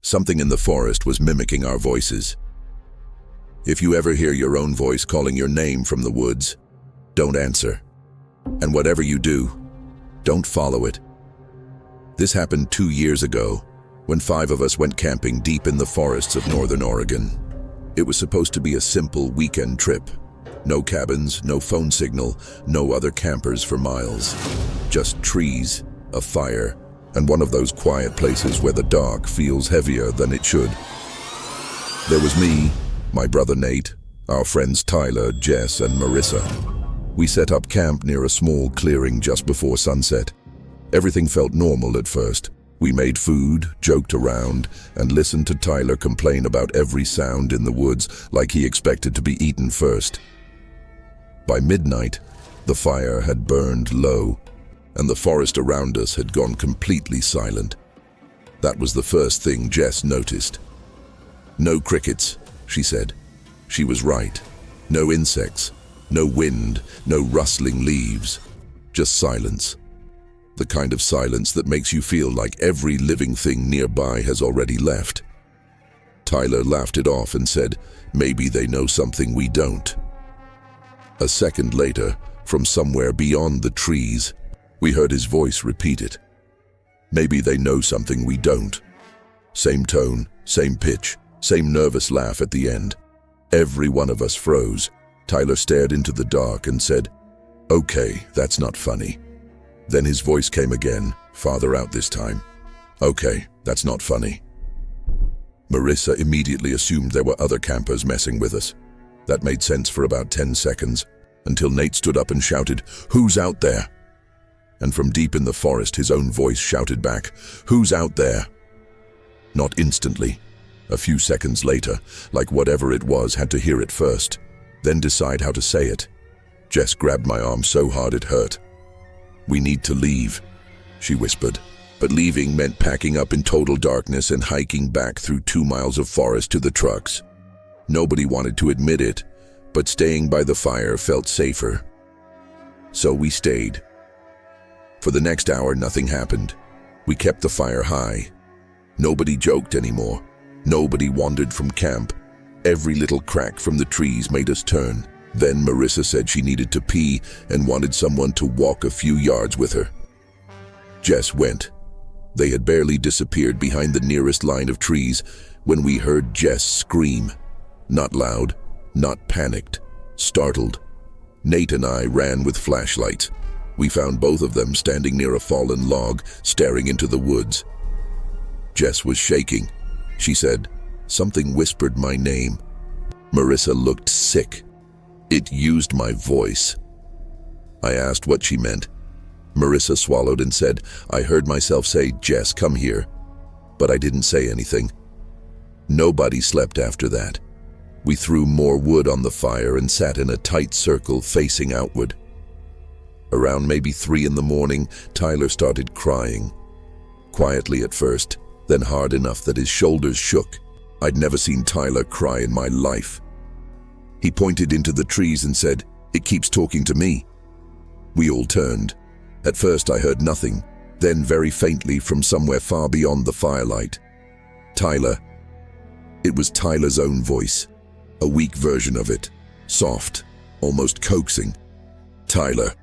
Something in the forest was mimicking our voices. If you ever hear your own voice calling your name from the woods, don't answer. And whatever you do, don't follow it. This happened 2 years ago, when 5 of us went camping deep in the forests of northern Oregon. It was supposed to be a simple weekend trip. No cabins, no phone signal, no other campers for miles. Just trees, a fire, and one of those quiet places where the dark feels heavier than it should. There was me, my brother Nate, our friends Tyler, Jess, and Marissa. We set up camp near a small clearing just before sunset. Everything felt normal at first. We made food, joked around, and listened to Tyler complain about every sound in the woods like he expected to be eaten first. By midnight, the fire had burned low, and the forest around us had gone completely silent. That was the first thing Jess noticed. No crickets, she said. She was right. No insects, no wind, no rustling leaves, just silence. The kind of silence that makes you feel like every living thing nearby has already left. Tyler laughed it off and said, "Maybe they know something we don't." A second later, from somewhere beyond the trees, we heard his voice repeat it. "Maybe they know something we don't." Same tone, same pitch, same nervous laugh at the end. Every one of us froze. Tyler stared into the dark and said, "Okay, that's not funny." Then his voice came again, farther out this time. "Okay, that's not funny." Marissa immediately assumed there were other campers messing with us. That made sense for about 10 seconds, until Nate stood up and shouted, "Who's out there?" And from deep in the forest, his own voice shouted back, "Who's out there?" Not instantly. A few seconds later, like whatever it was had to hear it first, then decide how to say it. Jess grabbed my arm so hard it hurt. "We need to leave," she whispered. But leaving meant packing up in total darkness and hiking back through 2 miles of forest to the trucks. Nobody wanted to admit it, but staying by the fire felt safer. So we stayed. For the next hour, nothing happened. We kept the fire high. Nobody joked anymore. Nobody wandered from camp. Every little crack from the trees made us turn. Then Marissa said she needed to pee and wanted someone to walk a few yards with her. Jess went. They had barely disappeared behind the nearest line of trees when we heard Jess scream. Not loud, not panicked, startled. Nate and I ran with flashlights. We found both of them standing near a fallen log, staring into the woods. Jess was shaking. She said, "Something whispered my name." Marissa looked sick. It used my voice. I asked what she meant. Marissa swallowed and said, "I heard myself say, 'Jess, come here.' But I didn't say anything." Nobody slept after that. We threw more wood on the fire and sat in a tight circle facing outward. Around maybe 3 in the morning, Tyler started crying. Quietly at first, then hard enough that his shoulders shook. I'd never seen Tyler cry in my life. He pointed into the trees and said, "It keeps talking to me." We all turned. At first I heard nothing, then very faintly from somewhere far beyond the firelight. "Tyler." It was Tyler's own voice, a weak version of it, soft, almost coaxing. "Tyler,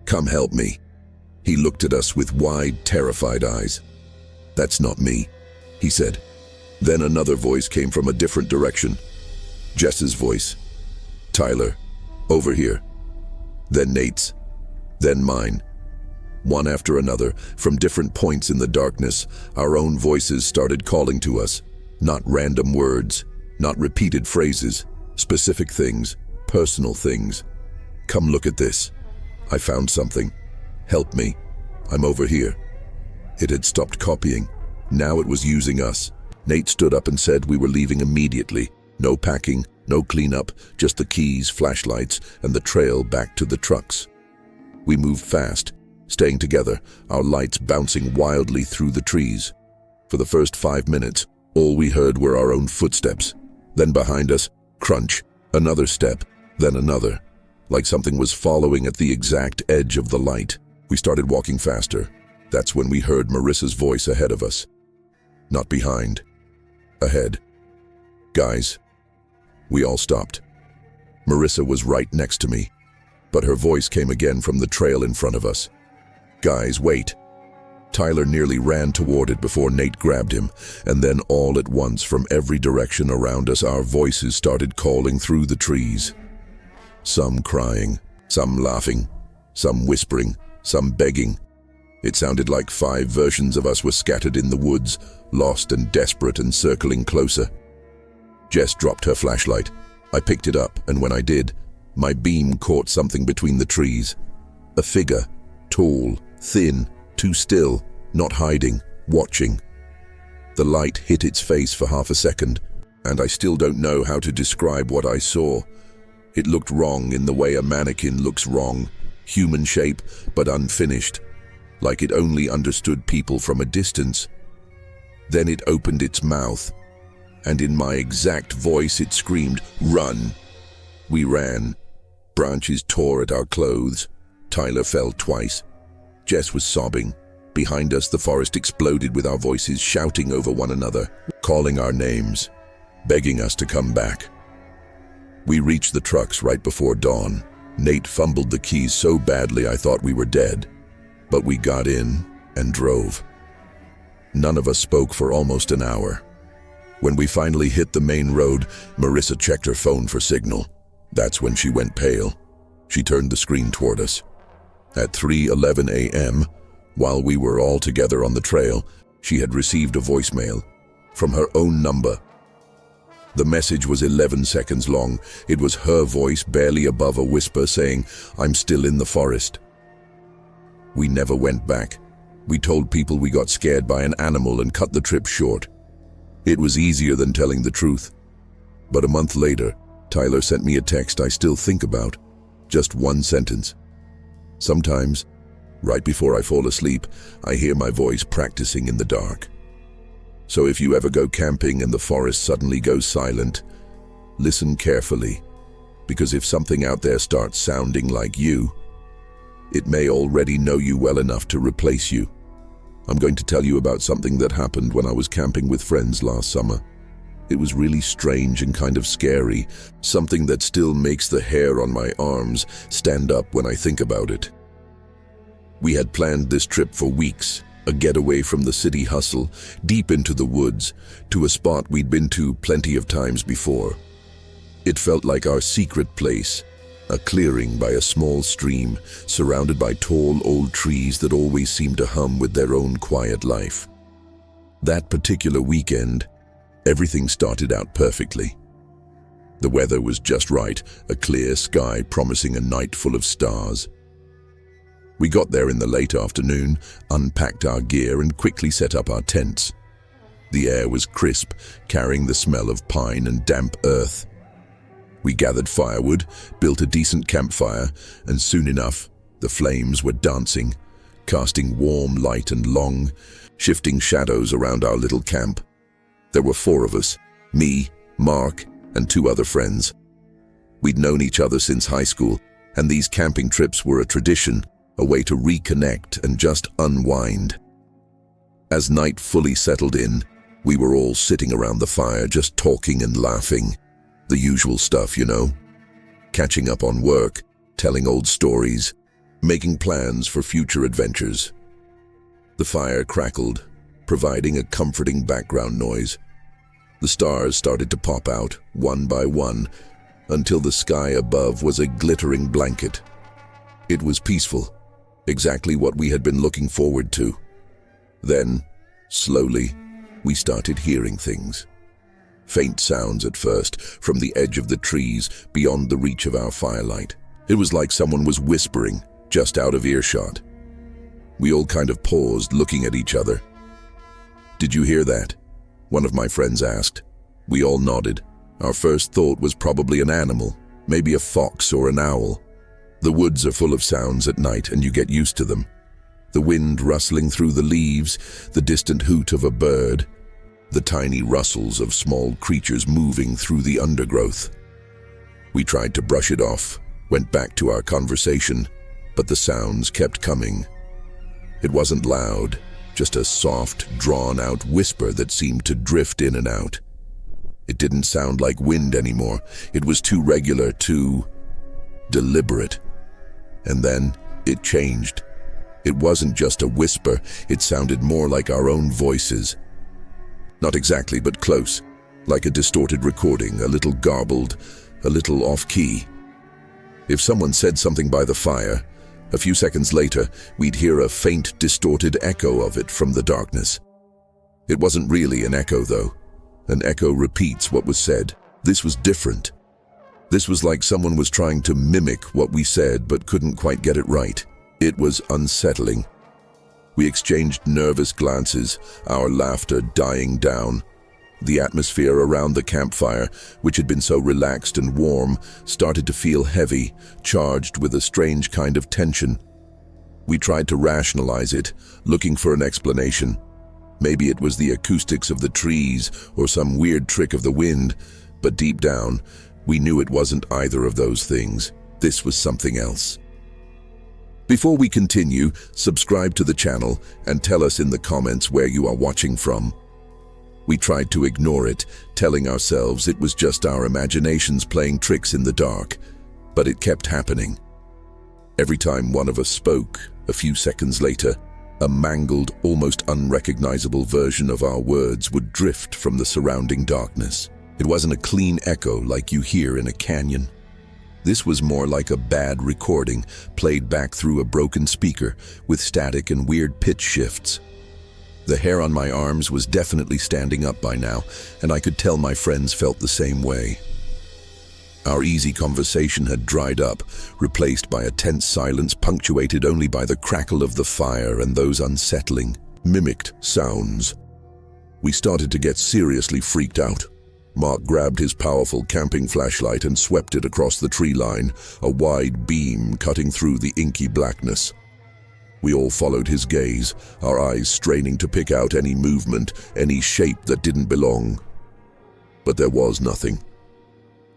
come help me." He looked at us with wide, terrified eyes. "That's not me," he said. Then another voice came from a different direction. Jess's voice. "Tyler, over here." Then Nate's. Then mine. One after another, from different points in the darkness, our own voices started calling to us. Not random words, not repeated phrases, specific things, personal things. "Come look at this. I found something. Help me. I'm over here." It had stopped copying. Now it was using us. Nate stood up and said we were leaving immediately. No packing, no cleanup, just the keys, flashlights, and the trail back to the trucks. We moved fast, staying together, our lights bouncing wildly through the trees. For the first 5 minutes, all we heard were our own footsteps. Then behind us, crunch, another step, then another. Like something was following at the exact edge of the light. We started walking faster. That's when we heard Marissa's voice ahead of us. Not behind, Ahead. Guys. We all stopped. Marissa was right next to me, but her voice came again from the trail in front of us. Guys, wait. Tyler nearly ran toward it before Nate grabbed him, and then all at once from every direction around us our voices started calling through the trees. Some crying, some laughing, some whispering, some begging. It sounded like 5 versions of us were scattered in the woods, lost and desperate and circling closer. Jess dropped her flashlight. I picked it up, and when I did, my beam caught something between the trees. A figure, tall, thin, too still, not hiding, watching. The light hit its face for half a second, and I still don't know how to describe what I saw. It looked wrong in the way a mannequin looks wrong, human shape but unfinished, like it only understood people from a distance. Then it opened its mouth, and in my exact voice it screamed, "Run!" We ran. Branches tore at our clothes. Tyler fell twice. Jess was sobbing. Behind us, the forest exploded with our voices shouting over one another, calling our names, begging us to come back. We reached the trucks right before dawn. Nate fumbled the keys so badly I thought we were dead, but we got in and drove. None of us spoke for almost an hour. When we finally hit the main road, Marissa checked her phone for signal. That's when she went pale. She turned the screen toward us. At 3:11 a.m., while we were all together on the trail, she had received a voicemail from her own number. The message was 11 seconds long. It was her voice, barely above a whisper, saying, "I'm still in the forest." We never went back. We told people we got scared by an animal and cut the trip short. It was easier than telling the truth. But a month later, Tyler sent me a text I still think about. Just one sentence. Sometimes, right before I fall asleep, I hear my voice practicing in the dark. So if you ever go camping and the forest suddenly goes silent, listen carefully, because if something out there starts sounding like you, it may already know you well enough to replace you. I'm going to tell you about something that happened when I was camping with friends last summer. It was really strange and kind of scary, something that still makes the hair on my arms stand up when I think about it. We had planned this trip for weeks, a getaway from the city hustle, deep into the woods, to a spot we'd been to plenty of times before. It felt like our secret place, a clearing by a small stream, surrounded by tall old trees that always seemed to hum with their own quiet life. That particular weekend, everything started out perfectly. The weather was just right, a clear sky promising a night full of stars. We got there in the late afternoon, unpacked our gear and quickly set up our tents. The air was crisp, carrying the smell of pine and damp earth. We gathered firewood, built a decent campfire, and soon enough, the flames were dancing, casting warm light and long, shifting shadows around our little camp. There were 4 of us, me, Mark, and 2 other friends. We'd known each other since high school, and these camping trips were a tradition, a way to reconnect and just unwind. As night fully settled in, we were all sitting around the fire just talking and laughing. The usual stuff, you know. Catching up on work, telling old stories, making plans for future adventures. The fire crackled, providing a comforting background noise. The stars started to pop out, one by one, until the sky above was a glittering blanket. It was peaceful, exactly what we had been looking forward to. Then, slowly, we started hearing things. Faint sounds at first, from the edge of the trees, beyond the reach of our firelight. It was like someone was whispering, just out of earshot. We all kind of paused, looking at each other. "Did you hear that?" one of my friends asked. We all nodded. Our first thought was probably an animal, maybe a fox or an owl. The woods are full of sounds at night, and you get used to them. The wind rustling through the leaves, the distant hoot of a bird, the tiny rustles of small creatures moving through the undergrowth. We tried to brush it off, went back to our conversation, but the sounds kept coming. It wasn't loud, just a soft, drawn-out whisper that seemed to drift in and out. It didn't sound like wind anymore. It was too regular, too deliberate. And then it changed. It wasn't just a whisper, it sounded more like our own voices. Not exactly, but close, like a distorted recording, a little garbled, a little off-key. If someone said something by the fire, a few seconds later, we'd hear a faint, distorted echo of it from the darkness. It wasn't really an echo, though. An echo repeats what was said. This was different. This was like someone was trying to mimic what we said but couldn't quite get it right. It was unsettling. We exchanged nervous glances, our laughter dying down. The atmosphere around the campfire, which had been so relaxed and warm, started to feel heavy, charged with a strange kind of tension. We tried to rationalize it, looking for an explanation. Maybe it was the acoustics of the trees or some weird trick of the wind, but deep down, we knew it wasn't either of those things. This was something else. Before we continue, subscribe to the channel and tell us in the comments where you are watching from. We tried to ignore it, telling ourselves it was just our imaginations playing tricks in the dark, but it kept happening. Every time one of us spoke, a few seconds later, a mangled, almost unrecognizable version of our words would drift from the surrounding darkness. It wasn't a clean echo like you hear in a canyon. This was more like a bad recording, played back through a broken speaker, with static and weird pitch shifts. The hair on my arms was definitely standing up by now, and I could tell my friends felt the same way. Our easy conversation had dried up, replaced by a tense silence punctuated only by the crackle of the fire and those unsettling, mimicked sounds. We started to get seriously freaked out. Mark grabbed his powerful camping flashlight and swept it across the tree line, a wide beam cutting through the inky blackness. We all followed his gaze, our eyes straining to pick out any movement, any shape that didn't belong. But there was nothing.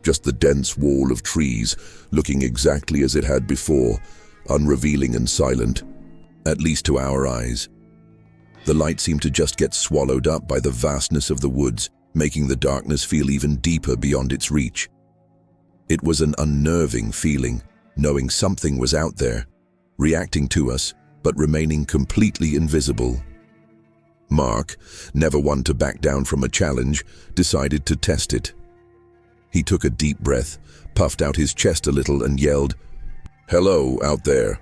Just the dense wall of trees, looking exactly as it had before, unrevealing and silent, at least to our eyes. The light seemed to just get swallowed up by the vastness of the woods, making the darkness feel even deeper beyond its reach. It was an unnerving feeling, knowing something was out there, reacting to us, but remaining completely invisible. Mark, never one to back down from a challenge, decided to test it. He took a deep breath, puffed out his chest a little and yelled, "Hello, out there."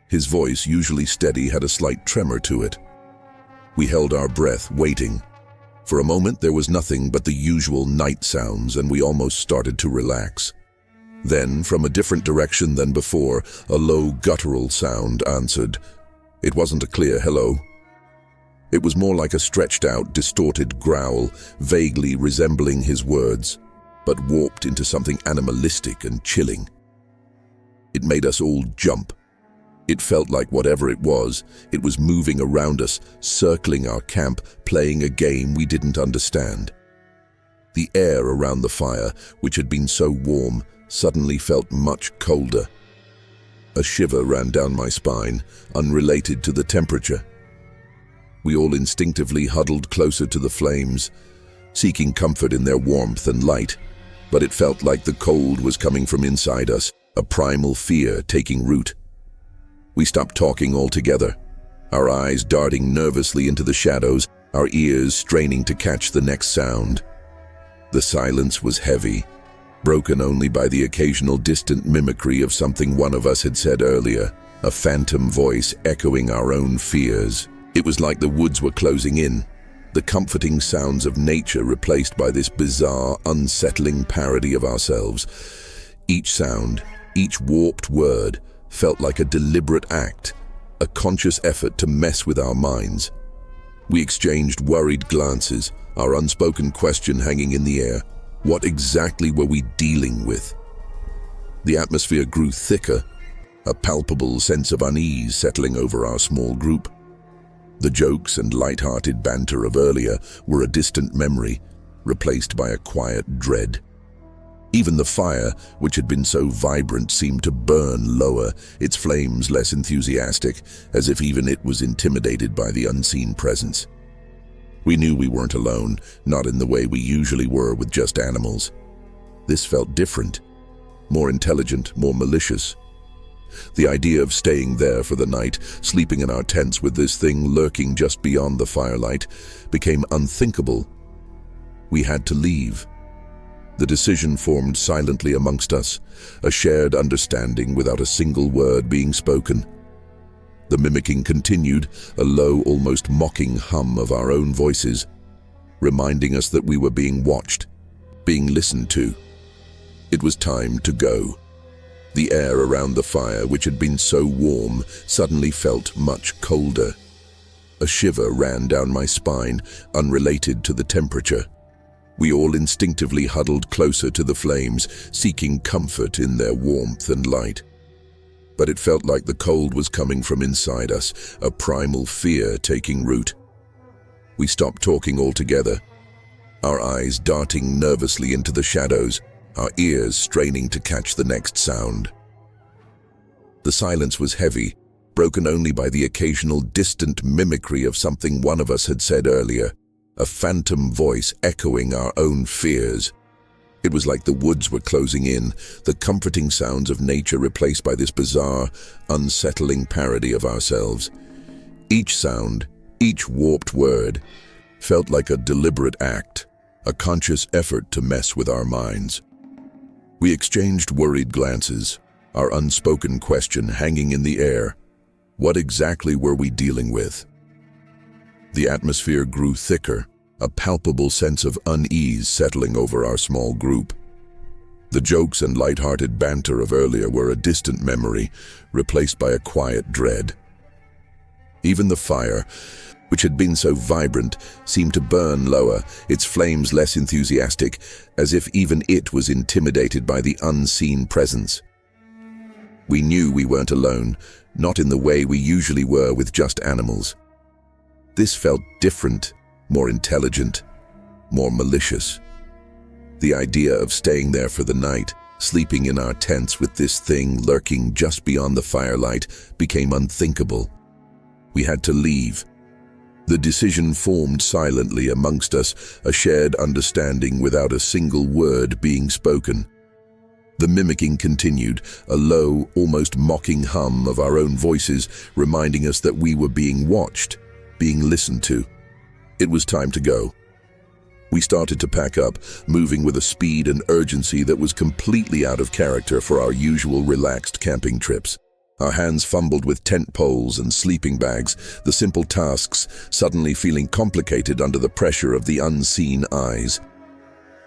His voice, usually steady, had a slight tremor to it. We held our breath, waiting. For a moment there was nothing but the usual night sounds, and we almost started to relax. Then, from a different direction than before, a low guttural sound answered. It wasn't a clear hello. It was more like a stretched-out, distorted growl, vaguely resembling his words, but warped into something animalistic and chilling. It made us all jump. It felt like whatever it was moving around us, circling our camp, playing a game we didn't understand. The air around the fire, which had been so warm, suddenly felt much colder. A shiver ran down my spine, unrelated to the temperature. We all instinctively huddled closer to the flames, seeking comfort in their warmth and light, but it felt like the cold was coming from inside us, a primal fear taking root. We stopped talking altogether, our eyes darting nervously into the shadows, our ears straining to catch the next sound. The silence was heavy, broken only by the occasional distant mimicry of something one of us had said earlier, a phantom voice echoing our own fears. It was like the woods were closing in, the comforting sounds of nature replaced by this bizarre, unsettling parody of ourselves. Each sound, each warped word, felt like a deliberate act, a conscious effort to mess with our minds. We exchanged worried glances, our unspoken question hanging in the air. What exactly were we dealing with? The atmosphere grew thicker, a palpable sense of unease settling over our small group. The jokes and light-hearted banter of earlier were a distant memory, replaced by a quiet dread. Even the fire, which had been so vibrant, seemed to burn lower, its flames less enthusiastic, as if even it was intimidated by the unseen presence. We knew we weren't alone, not in the way we usually were with just animals. This felt different, more intelligent, more malicious. The idea of staying there for the night, sleeping in our tents with this thing lurking just beyond the firelight, became unthinkable. We had to leave. The decision formed silently amongst us, a shared understanding without a single word being spoken. The mimicking continued, a low, almost mocking hum of our own voices, reminding us that we were being watched, being listened to. It was time to go. The air around the fire, which had been so warm, suddenly felt much colder. A shiver ran down my spine, unrelated to the temperature. We all instinctively huddled closer to the flames, seeking comfort in their warmth and light. But it felt like the cold was coming from inside us, a primal fear taking root. We stopped talking altogether, our eyes darting nervously into the shadows, our ears straining to catch the next sound. The silence was heavy, broken only by the occasional distant mimicry of something one of us had said earlier, a phantom voice echoing our own fears. It was like the woods were closing in, the comforting sounds of nature replaced by this bizarre, unsettling parody of ourselves. Each sound, each warped word, felt like a deliberate act, a conscious effort to mess with our minds. We exchanged worried glances, our unspoken question hanging in the air. What exactly were we dealing with? The atmosphere grew thicker, a palpable sense of unease settling over our small group. The jokes and light-hearted banter of earlier were a distant memory, replaced by a quiet dread. Even the fire, which had been so vibrant, seemed to burn lower, its flames less enthusiastic, as if even it was intimidated by the unseen presence. We knew we weren't alone, not in the way we usually were with just animals. This felt different, more intelligent, more malicious. The idea of staying there for the night, sleeping in our tents with this thing lurking just beyond the firelight, became unthinkable. We had to leave. The decision formed silently amongst us, a shared understanding without a single word being spoken. The mimicking continued, a low, almost mocking hum of our own voices, reminding us that we were being watched, being listened to. It was time to go. We started to pack up, moving with a speed and urgency that was completely out of character for our usual relaxed camping trips. Our hands fumbled with tent poles and sleeping bags, the simple tasks suddenly feeling complicated under the pressure of the unseen eyes.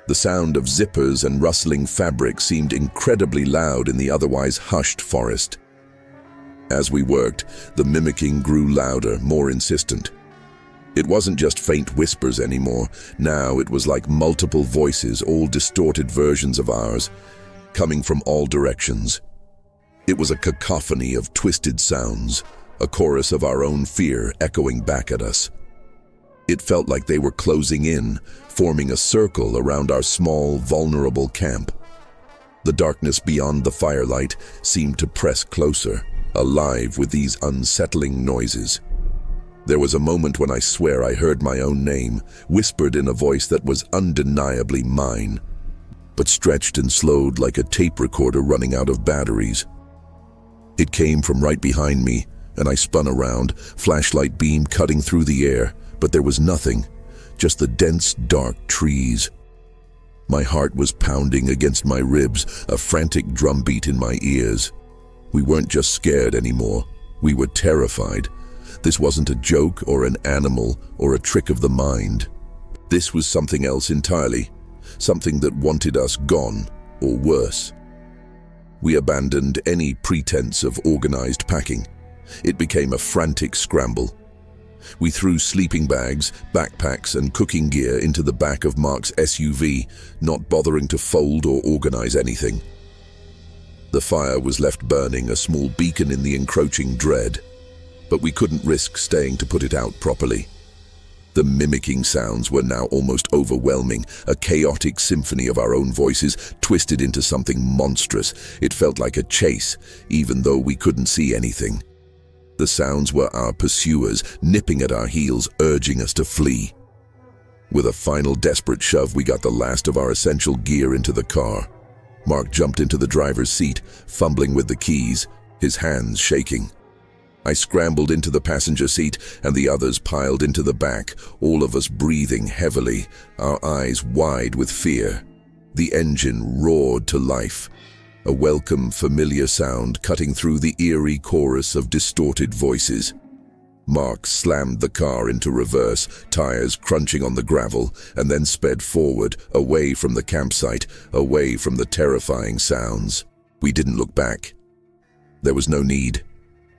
The sound of zippers and rustling fabric seemed incredibly loud in the otherwise hushed forest. As we worked, the mimicking grew louder, more insistent. It wasn't just faint whispers anymore. Now it was like multiple voices, all distorted versions of ours, coming from all directions. It was a cacophony of twisted sounds, a chorus of our own fear echoing back at us. It felt like they were closing in, forming a circle around our small, vulnerable camp. The darkness beyond the firelight seemed to press closer, alive with these unsettling noises. There was a moment when I swear I heard my own name, whispered in a voice that was undeniably mine, but stretched and slowed like a tape recorder running out of batteries. It came from right behind me, and I spun around, flashlight beam cutting through the air, but there was nothing, just the dense, dark trees. My heart was pounding against my ribs, a frantic drumbeat in my ears. We weren't just scared anymore, we were terrified. This wasn't a joke or an animal or a trick of the mind. This was something else entirely, something that wanted us gone, or worse. We abandoned any pretense of organized packing. It became a frantic scramble. We threw sleeping bags, backpacks, and cooking gear into the back of Mark's SUV, not bothering to fold or organize anything. The fire was left burning, a small beacon in the encroaching dread, but we couldn't risk staying to put it out properly. The mimicking sounds were now almost overwhelming, a chaotic symphony of our own voices twisted into something monstrous. It felt like a chase, even though we couldn't see anything. The sounds were our pursuers, nipping at our heels, urging us to flee. With a final desperate shove, we got the last of our essential gear into the car. Mark jumped into the driver's seat, fumbling with the keys, his hands shaking. I scrambled into the passenger seat, and the others piled into the back, all of us breathing heavily, our eyes wide with fear. The engine roared to life, a welcome, familiar sound cutting through the eerie chorus of distorted voices. Mark slammed the car into reverse, tires crunching on the gravel, and then sped forward, away from the campsite, away from the terrifying sounds. We didn't look back. There was no need.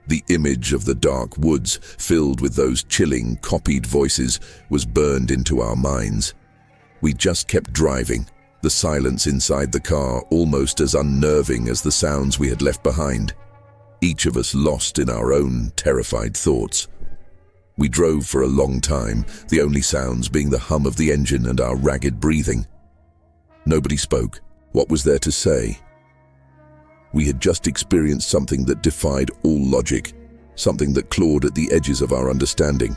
The image of the dark woods, filled with those chilling, copied voices, was burned into our minds. We just kept driving, the silence inside the car almost as unnerving as the sounds we had left behind, each of us lost in our own terrified thoughts. We drove for a long time, the only sounds being the hum of the engine and our ragged breathing. Nobody spoke. What was there to say? We had just experienced something that defied all logic, something that clawed at the edges of our understanding.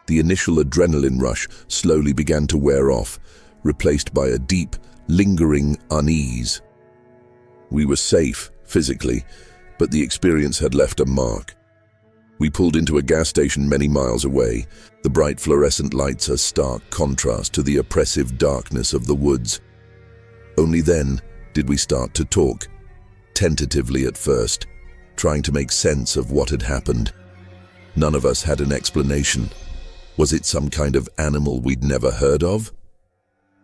The initial adrenaline rush slowly began to wear off, replaced by a deep, lingering unease. We were safe, physically, but the experience had left a mark. We pulled into a gas station many miles away, the bright fluorescent lights a stark contrast to the oppressive darkness of the woods. Only then did we start to talk, tentatively at first, trying to make sense of what had happened. None of us had an explanation. Was it some kind of animal we'd never heard of?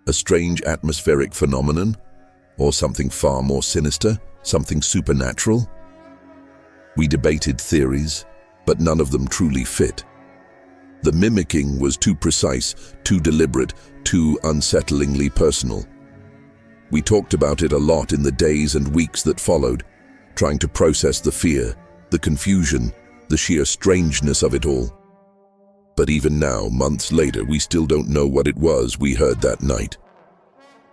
A strange atmospheric phenomenon? Or something far more sinister? Something supernatural? We debated theories, but none of them truly fit. The mimicking was too precise, too deliberate, too unsettlingly personal. We talked about it a lot in the days and weeks that followed, trying to process the fear, the confusion, the sheer strangeness of it all. But even now, months later, we still don't know what it was we heard that night.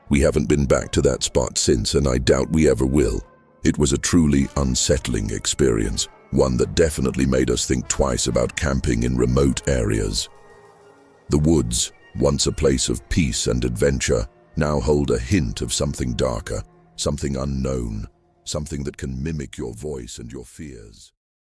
We haven't been back to that spot since, and I doubt we ever will. It was a truly unsettling experience, one that definitely made us think twice about camping in remote areas. The woods, once a place of peace and adventure, now hold a hint of something darker, something unknown, something that can mimic your voice and your fears.